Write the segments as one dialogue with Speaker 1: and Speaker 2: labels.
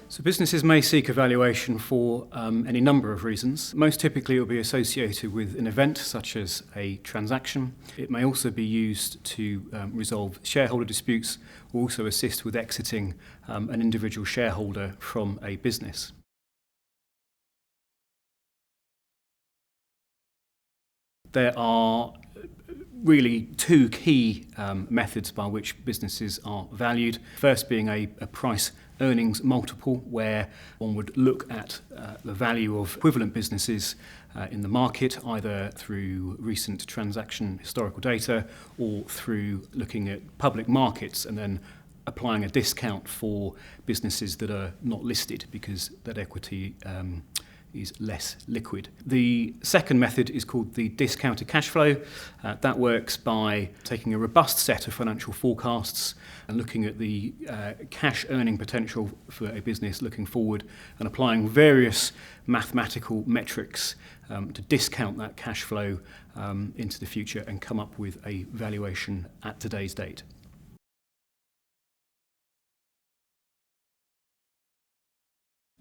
Speaker 1: So businesses may seek a valuation for any number of reasons. Most typically it will be associated with an event such as a transaction. It may also be used to resolve shareholder disputes or also assist with exiting an individual shareholder from a business. There are really two key methods by which businesses are valued. First being a price earnings multiple, where one would look at the value of equivalent businesses in the market, either through recent transaction historical data or through looking at public markets and then applying a discount for businesses that are not listed because that equity is less liquid. The second method is called the discounted cash flow. That works by taking a robust set of financial forecasts and looking at the cash earning potential for a business looking forward and applying various mathematical metrics to discount that cash flow into the future and come up with a valuation at today's date.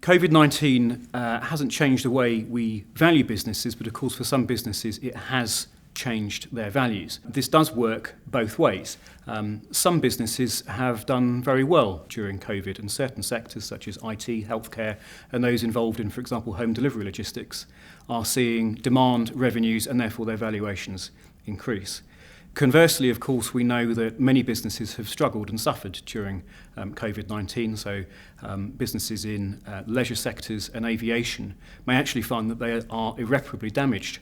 Speaker 1: COVID-19 hasn't changed the way we value businesses, but of course for some businesses it has changed their values. This does work both ways. Some businesses have done very well during COVID, and certain sectors such as IT, healthcare, and those involved in, for example, home delivery logistics are seeing demand, revenues, and therefore their valuations increase. Conversely, of course, we know that many businesses have struggled and suffered during COVID-19, so businesses in leisure sectors and aviation may actually find that they are irreparably damaged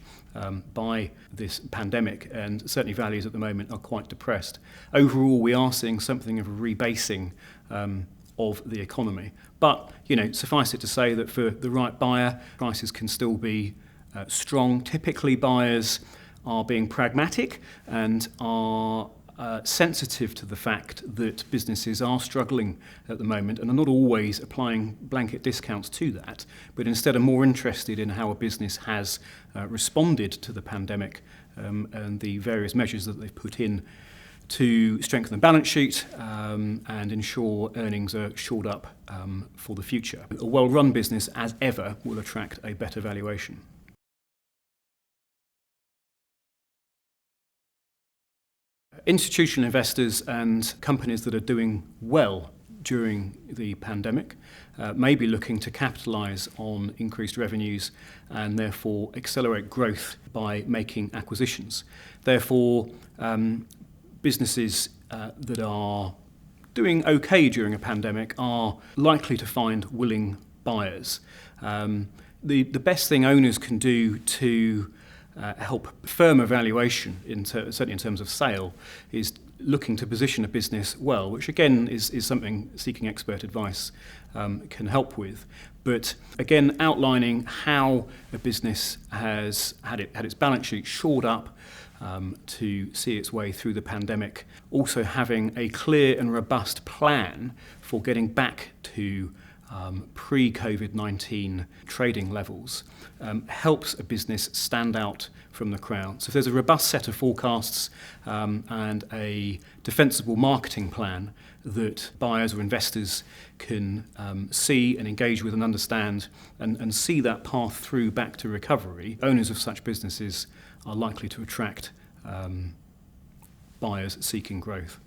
Speaker 1: by this pandemic, and certainly values at the moment are quite depressed. Overall, we are seeing something of a rebasing of the economy. But, suffice it to say that for the right buyer, prices can still be strong. Typically, buyers are being pragmatic and are sensitive to the fact that businesses are struggling at the moment and are not always applying blanket discounts to that, but instead are more interested in how a business has responded to the pandemic and the various measures that they've put in to strengthen the balance sheet and ensure earnings are shored up for the future. A well-run business, as ever, will attract a better valuation. Institutional investors and companies that are doing well during the pandemic may be looking to capitalise on increased revenues and therefore accelerate growth by making acquisitions. Therefore, businesses that are doing okay during a pandemic are likely to find willing buyers. The best thing owners can do to help firm a valuation, certainly in terms of sale, is looking to position a business well, which again is something seeking expert advice can help with. But again, outlining how a business has had its balance sheet shored up to see its way through the pandemic, also having a clear and robust plan for getting back to pre-COVID-19 trading levels helps a business stand out from the crowd. So if there's a robust set of forecasts and a defensible marketing plan that buyers or investors can see and engage with and understand and see that path through back to recovery, owners of such businesses are likely to attract buyers seeking growth.